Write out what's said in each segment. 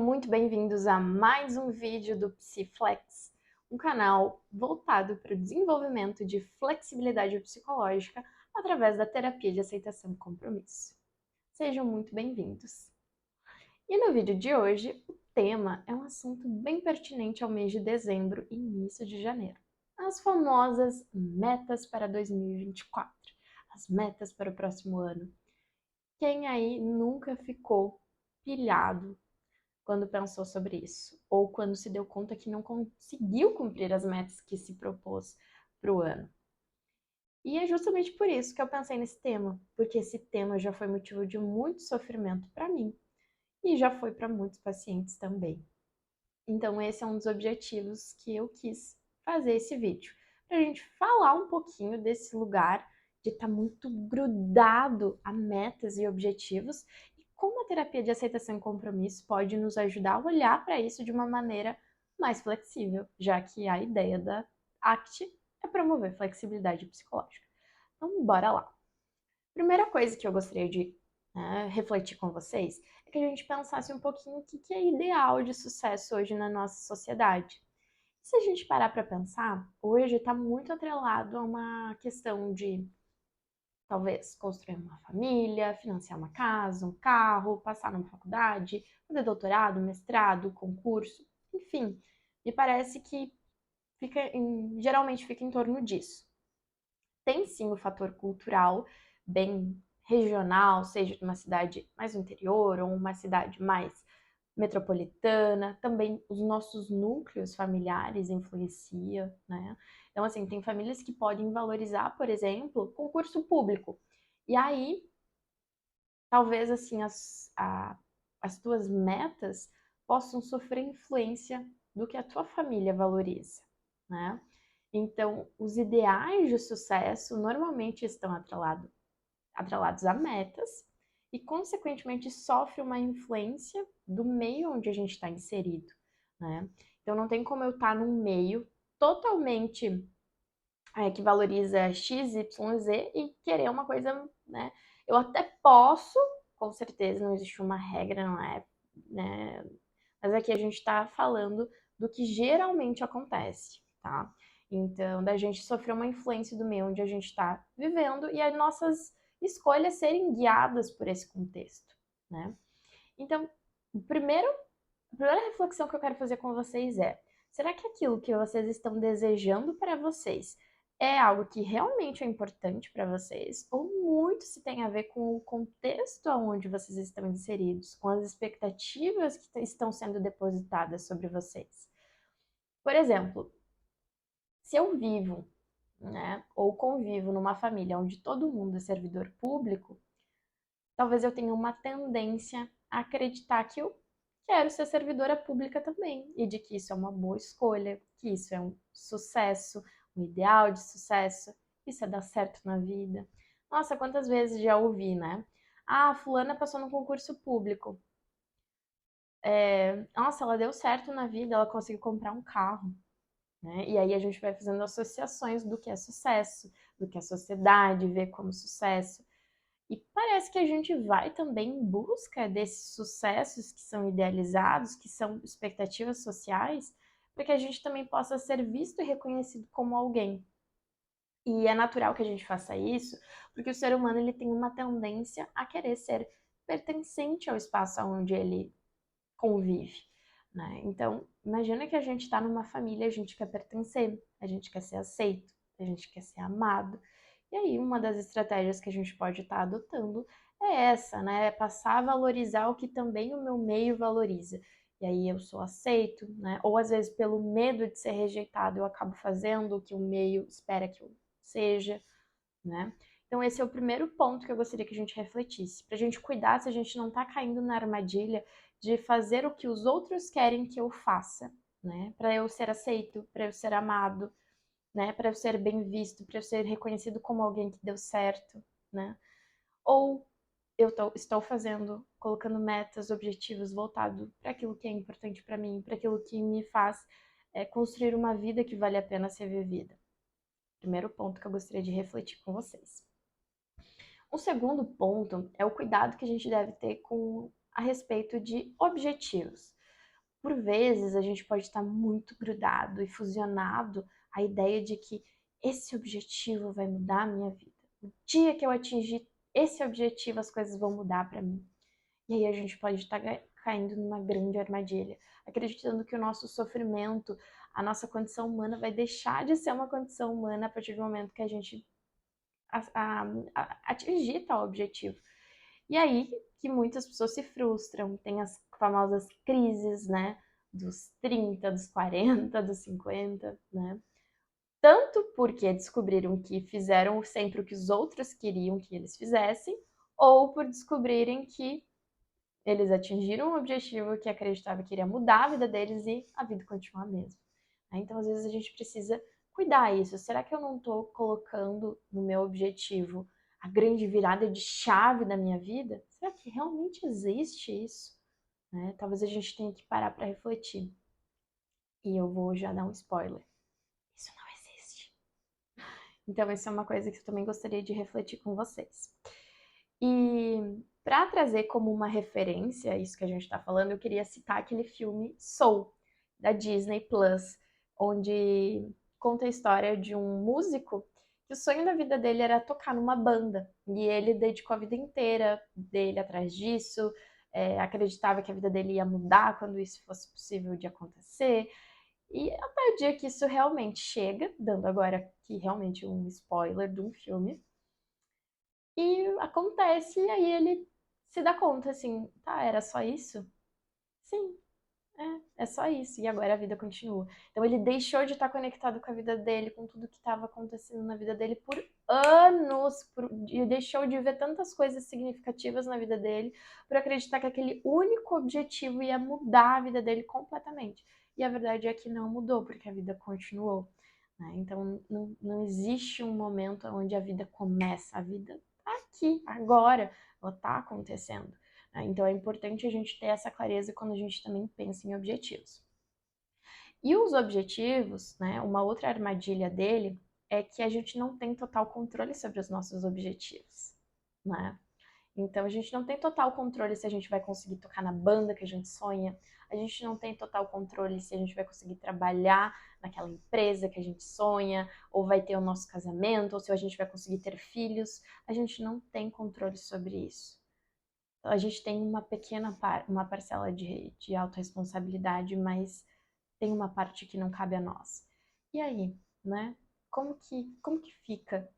Muito bem-vindos a mais um vídeo do Psiflex, um canal voltado para o desenvolvimento de flexibilidade psicológica através da terapia de aceitação e compromisso. Sejam muito bem-vindos. E no vídeo de hoje, o tema é um assunto bem pertinente ao mês de dezembro e início de janeiro. As famosas metas para 2024, as metas para o próximo ano. Quem aí nunca ficou pilhado quando pensou sobre isso, ou quando se deu conta que não conseguiu cumprir as metas que se propôs para o ano. E é justamente por isso que eu pensei nesse tema, porque esse tema já foi motivo de muito sofrimento para mim e já foi para muitos pacientes também. Então, esse é um dos objetivos que eu quis fazer esse vídeo, para a gente falar um pouquinho desse lugar de estar muito grudado a metas e objetivos e como a terapia de aceitação e compromisso pode nos ajudar a olhar para isso de uma maneira mais flexível, já que a ideia da ACT é promover flexibilidade psicológica. Então, bora lá. Primeira coisa que eu gostaria de refletir com vocês é que a gente pensasse um pouquinho o que é ideal de sucesso hoje na nossa sociedade. Se a gente parar para pensar, hoje está muito atrelado a uma questão de talvez construir uma família, financiar uma casa, um carro, passar numa faculdade, fazer doutorado, mestrado, concurso, enfim. Me parece que geralmente fica em torno disso. Tem sim o fator cultural, bem regional, seja de uma cidade mais no interior ou uma cidade mais metropolitana, também os nossos núcleos familiares influenciam, né? Então, assim, tem famílias que podem valorizar, por exemplo, concurso público. E aí, talvez, assim, as tuas metas possam sofrer influência do que a tua família valoriza, né? Então, os ideais de sucesso normalmente estão atrelados a metas e, consequentemente, sofre uma influência do meio onde a gente está inserido, né? Então, não tem como eu estar num meio totalmente que valoriza X, Y, Z e querer uma coisa, né? Eu até posso, com certeza, não existe uma regra, não é, né? Mas aqui a gente está falando do que geralmente acontece, tá? Então, da gente sofrer uma influência do meio onde a gente está vivendo e as nossas escolhas serem guiadas por esse contexto, né? Então, a primeira reflexão que eu quero fazer com vocês é: será que aquilo que vocês estão desejando para vocês é algo que realmente é importante para vocês? Ou muito se tem a ver com o contexto onde vocês estão inseridos, com as expectativas que estão sendo depositadas sobre vocês? Por exemplo, se eu vivo, né, ou convivo numa família onde todo mundo é servidor público, talvez eu tenha uma tendência a acreditar que eu quero ser servidora pública também, e de que isso é uma boa escolha, que isso é um sucesso, um ideal de sucesso, isso é dar certo na vida. Nossa, quantas vezes já ouvi, né? Ah, fulana passou no concurso público. Nossa, ela deu certo na vida, ela conseguiu comprar um carro, né? E aí a gente vai fazendo associações do que é sucesso, do que a sociedade vê como sucesso. E parece que a gente vai também em busca desses sucessos que são idealizados, que são expectativas sociais, para que a gente também possa ser visto e reconhecido como alguém. E é natural que a gente faça isso, porque o ser humano ele tem uma tendência a querer ser pertencente ao espaço onde ele convive, né? Então, imagina que a gente está numa família, a gente quer pertencer, a gente quer ser aceito, a gente quer ser amado. E aí, uma das estratégias que a gente pode estar adotando é essa, né? É passar a valorizar o que também o meu meio valoriza. E aí eu sou aceito, né? Ou às vezes pelo medo de ser rejeitado, eu acabo fazendo o que o meio espera que eu seja, né? Então esse é o primeiro ponto que eu gostaria que a gente refletisse, para a gente cuidar se a gente não está caindo na armadilha de fazer o que os outros querem que eu faça, né? Para eu ser aceito, para eu ser amado, né? Para eu ser bem visto, para eu ser reconhecido como alguém que deu certo, né? Ou estou fazendo, colocando metas, objetivos voltados para aquilo que é importante para mim, para aquilo que me faz construir uma vida que vale a pena ser vivida. Primeiro ponto que eu gostaria de refletir com vocês. O segundo ponto é o cuidado que a gente deve ter a respeito de objetivos. Por vezes, a gente pode estar muito grudado e fusionado à ideia de que esse objetivo vai mudar a minha vida. O dia que eu atingir esse objetivo, as coisas vão mudar para mim. E aí a gente pode estar caindo numa grande armadilha, acreditando que o nosso sofrimento, a nossa condição humana vai deixar de ser uma condição humana a partir do momento que a gente atingir tal objetivo. E aí que muitas pessoas se frustram, tem as famosas crises, né? Dos 30, dos 40, dos 50, né? Tanto porque descobriram que fizeram sempre o que os outros queriam que eles fizessem, ou por descobrirem que eles atingiram um objetivo que acreditava que iria mudar a vida deles e a vida continua a mesma. Então, às vezes, a gente precisa cuidar isso. Será que eu não estou colocando no meu objetivo a grande virada de chave da minha vida? Será que realmente existe isso? Talvez a gente tenha que parar para refletir. E eu vou já dar um spoiler. Isso não existe. Então, isso é uma coisa que eu também gostaria de refletir com vocês. E para trazer como uma referência isso que a gente está falando, eu queria citar aquele filme Soul, da Disney Plus, onde conta a história de um músico que o sonho da vida dele era tocar numa banda. E ele dedicou a vida inteira dele atrás disso, acreditava que a vida dele ia mudar quando isso fosse possível de acontecer. E até o dia que isso realmente chega, dando agora aqui realmente um spoiler de um filme, e acontece, e aí ele se dá conta, assim, tá, era só isso? Sim, é só isso. E agora a vida continua. Então ele deixou de estar conectado com a vida dele, com tudo que estava acontecendo na vida dele por anos, e deixou de ver tantas coisas significativas na vida dele, por acreditar que aquele único objetivo ia mudar a vida dele completamente. E a verdade é que não mudou, porque a vida continuou. Então não existe um momento onde a vida começa, a vida tá aqui, agora, ela tá acontecendo. Então é importante a gente ter essa clareza quando a gente também pensa em objetivos. E os objetivos, né, uma outra armadilha dele é que a gente não tem total controle sobre os nossos objetivos, né? Então a gente não tem total controle se a gente vai conseguir tocar na banda que a gente sonha, a gente não tem total controle se a gente vai conseguir trabalhar naquela empresa que a gente sonha, ou vai ter o nosso casamento, ou se a gente vai conseguir ter filhos, a gente não tem controle sobre isso. A gente tem uma pequena uma parcela de autorresponsabilidade, mas tem uma parte que não cabe a nós. E aí, né? Como que fica?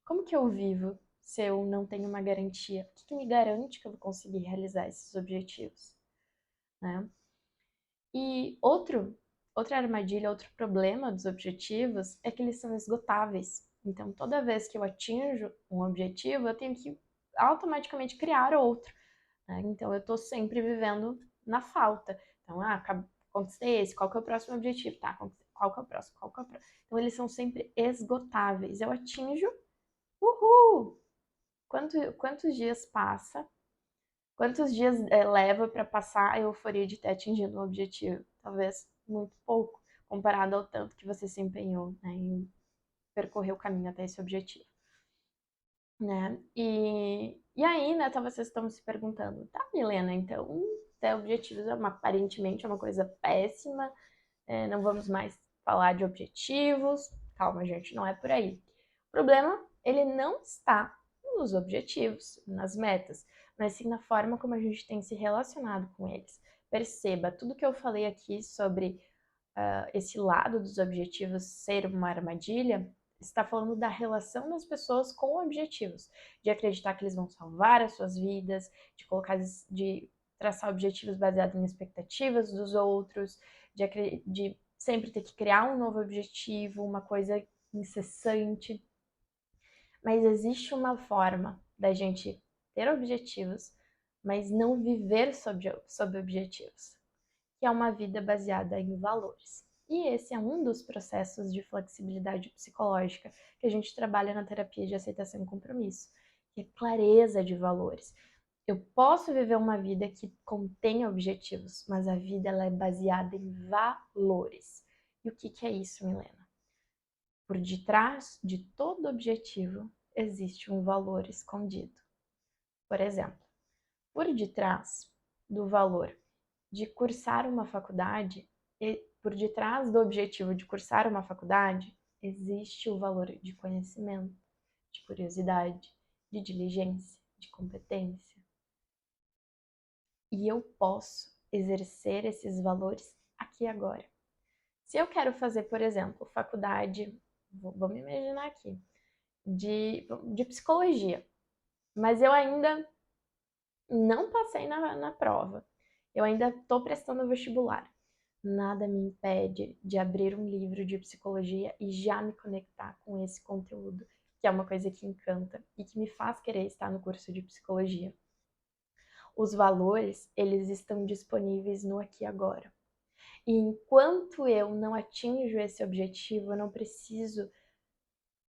Como que eu vivo se eu não tenho uma garantia? O que me garante que eu vou conseguir realizar esses objetivos, né? E outra armadilha, outro problema dos objetivos é que eles são esgotáveis. Então, toda vez que eu atinjo um objetivo, eu tenho que automaticamente criar outro. Então, eu estou sempre vivendo na falta. Então, conquistei esse, qual que é o próximo objetivo? Tá, qual que é o próximo? Qual que é o próximo? Então, eles são sempre esgotáveis. Eu atinjo, uhul! Quantos dias passa? Quantos dias leva para passar a euforia de ter atingido um objetivo? Talvez muito pouco, comparado ao tanto que você se empenhou, né, em percorrer o caminho até esse objetivo. Né? E aí, né, talvez vocês estão se perguntando, tá, Milena, então ter objetivos aparentemente é uma coisa péssima, não vamos mais falar de objetivos. Calma, gente, não é por aí. O problema, ele não está nos objetivos, nas metas, mas sim na forma como a gente tem se relacionado com eles. Perceba, tudo que eu falei aqui sobre esse lado dos objetivos ser uma armadilha, está falando da relação das pessoas com objetivos, de acreditar que eles vão salvar as suas vidas, de traçar objetivos baseados em expectativas dos outros, de sempre ter que criar um novo objetivo, uma coisa incessante. Mas existe uma forma da gente ter objetivos, mas não viver sob objetivos, que é uma vida baseada em valores. E esse é um dos processos de flexibilidade psicológica que a gente trabalha na terapia de aceitação e compromisso, que é clareza de valores. Eu posso viver uma vida que contém objetivos, mas a vida ela é baseada em valores. E o que é isso, Milena? Por detrás de todo objetivo existe um valor escondido. Por exemplo, por detrás do valor de cursar uma faculdade, e por detrás do objetivo de cursar uma faculdade, existe o valor de conhecimento, de curiosidade, de diligência, de competência. E eu posso exercer esses valores aqui e agora. Se eu quero fazer, por exemplo, faculdade, vamos imaginar aqui, de psicologia, mas eu ainda não passei na prova, eu ainda estou prestando vestibular. Nada me impede de abrir um livro de psicologia e já me conectar com esse conteúdo, que é uma coisa que encanta e que me faz querer estar no curso de psicologia. Os valores, eles estão disponíveis no aqui e agora. E enquanto eu não atinjo esse objetivo, eu não preciso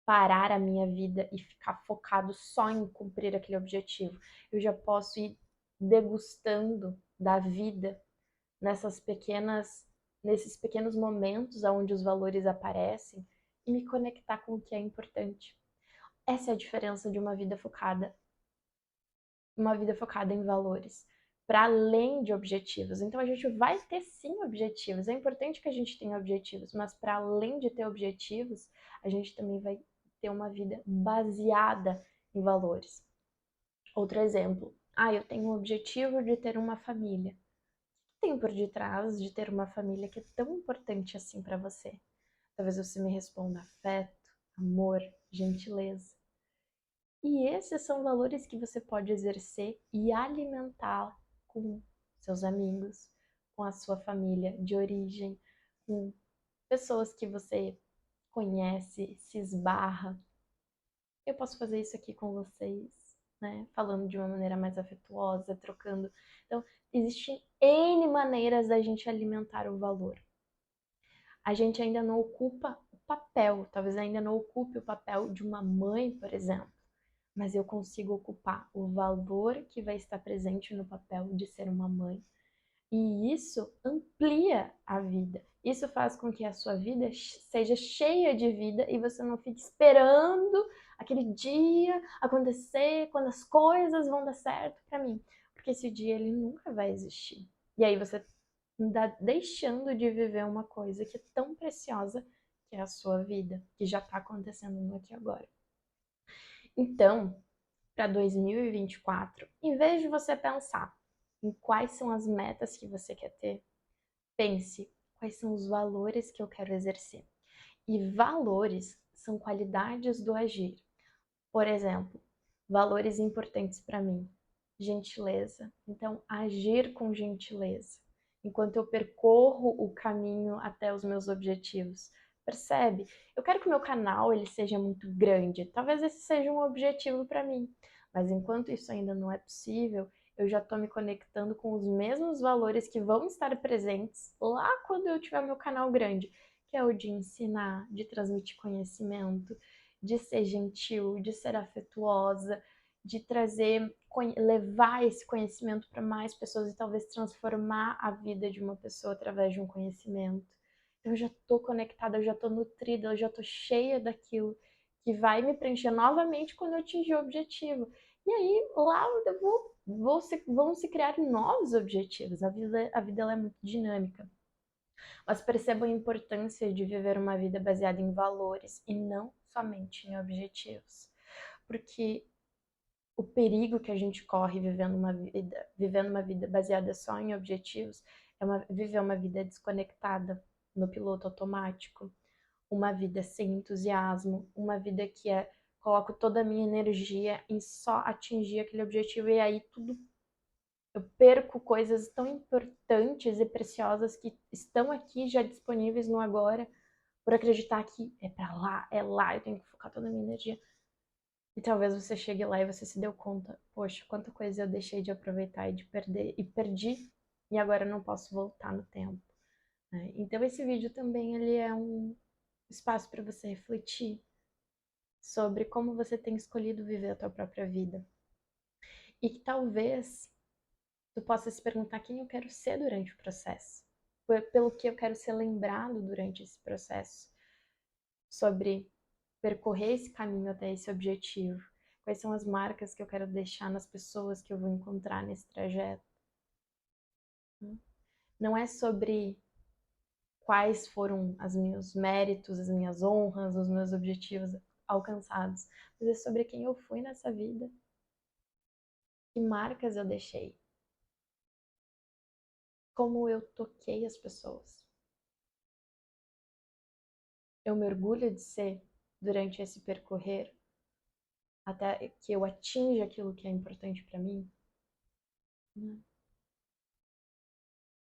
parar a minha vida e ficar focado só em cumprir aquele objetivo. Eu já posso ir degustando da vida nesses pequenos momentos onde os valores aparecem e me conectar com o que é importante. Essa é a diferença de uma vida focada em valores, para além de objetivos. Então a gente vai ter sim objetivos. É importante que a gente tenha objetivos, mas para além de ter objetivos, a gente também vai ter uma vida baseada em valores. Outro exemplo. Eu tenho o objetivo de ter uma família. O que tem por detrás de ter uma família que é tão importante assim para você? Talvez você me responda afeto, amor, gentileza. E esses são valores que você pode exercer e alimentar com seus amigos, com a sua família de origem, com pessoas que você conhece, se esbarra. Eu posso fazer isso aqui com vocês, né? Falando de uma maneira mais afetuosa, trocando. Então, existem N maneiras da gente alimentar o valor. A gente ainda não ocupa o papel, talvez ainda não ocupe o papel de uma mãe, por exemplo, mas eu consigo ocupar o valor que vai estar presente no papel de ser uma mãe. E isso amplia a vida. Isso faz com que a sua vida seja cheia de vida e você não fique esperando aquele dia acontecer, quando as coisas vão dar certo para mim. Porque esse dia ele nunca vai existir. E aí você está deixando de viver uma coisa que é tão preciosa, que é a sua vida, que já está acontecendo no aqui e agora. Então, para 2024, em vez de você pensar em quais são as metas que você quer ter, pense quais são os valores que eu quero exercer. E valores são qualidades do agir. Por exemplo, valores importantes para mim: gentileza. Então, agir com gentileza enquanto eu percorro o caminho até os meus objetivos. Percebe? Eu quero que o meu canal ele seja muito grande. Talvez esse seja um objetivo para mim. Mas enquanto isso ainda não é possível, eu já estou me conectando com os mesmos valores que vão estar presentes lá quando eu tiver meu canal grande, que é o de ensinar, de transmitir conhecimento, de ser gentil, de ser afetuosa, de levar esse conhecimento para mais pessoas e talvez transformar a vida de uma pessoa através de um conhecimento. Então eu já estou conectada, eu já estou nutrida, eu já estou cheia daquilo que vai me preencher novamente quando eu atingir o objetivo. E aí lá vão se criar novos objetivos. A vida ela é muito dinâmica. Mas percebam a importância de viver uma vida baseada em valores e não somente em objetivos. Porque o perigo que a gente corre vivendo uma vida baseada só em objetivos viver uma vida desconectada no piloto automático, uma vida sem entusiasmo, uma vida que coloco toda a minha energia em só atingir aquele objetivo e aí eu perco coisas tão importantes e preciosas que estão aqui já disponíveis no agora, por acreditar que é pra lá, é lá, eu tenho que focar toda a minha energia. E talvez você chegue lá e você se deu conta, poxa, quanta coisa eu deixei de aproveitar e de perder, e perdi, e agora eu não posso voltar no tempo. Né? Então esse vídeo também ele é um espaço para você refletir sobre como você tem escolhido viver a tua própria vida. E que talvez tu possa se perguntar quem eu quero ser durante o processo, pelo que eu quero ser lembrado durante esse processo, sobre percorrer esse caminho até esse objetivo, quais são as marcas que eu quero deixar nas pessoas que eu vou encontrar nesse trajeto. Não é sobre quais foram os meus méritos, as minhas honras, os meus objetivos alcançados, mas é sobre quem eu fui nessa vida, que marcas eu deixei, como eu toquei as pessoas. Eu me orgulho de ser, durante esse percorrer, até que eu atinja aquilo que é importante para mim, né?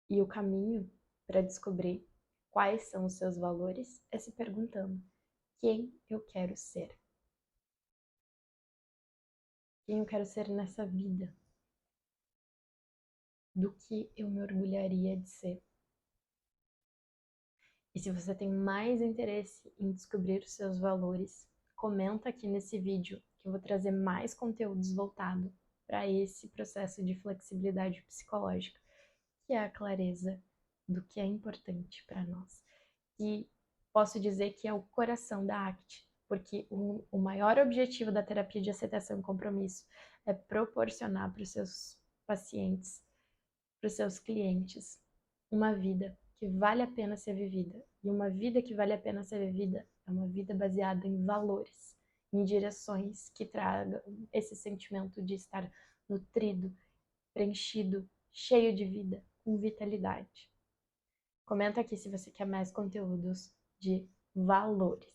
E o caminho para descobrir quais são os seus valores é se perguntando: quem eu quero ser? Quem eu quero ser nessa vida? Do que eu me orgulharia de ser? E se você tem mais interesse em descobrir os seus valores, comenta aqui nesse vídeo que eu vou trazer mais conteúdos voltado para esse processo de flexibilidade psicológica, que é a clareza do que é importante para nós. E posso dizer que é o coração da ACT, porque o maior objetivo da terapia de aceitação e compromisso é proporcionar para os seus pacientes, para os seus clientes, uma vida que vale a pena ser vivida. E uma vida que vale a pena ser vivida é uma vida baseada em valores, em direções que tragam esse sentimento de estar nutrido, preenchido, cheio de vida, com vitalidade. Comenta aqui se você quer mais conteúdos de valores.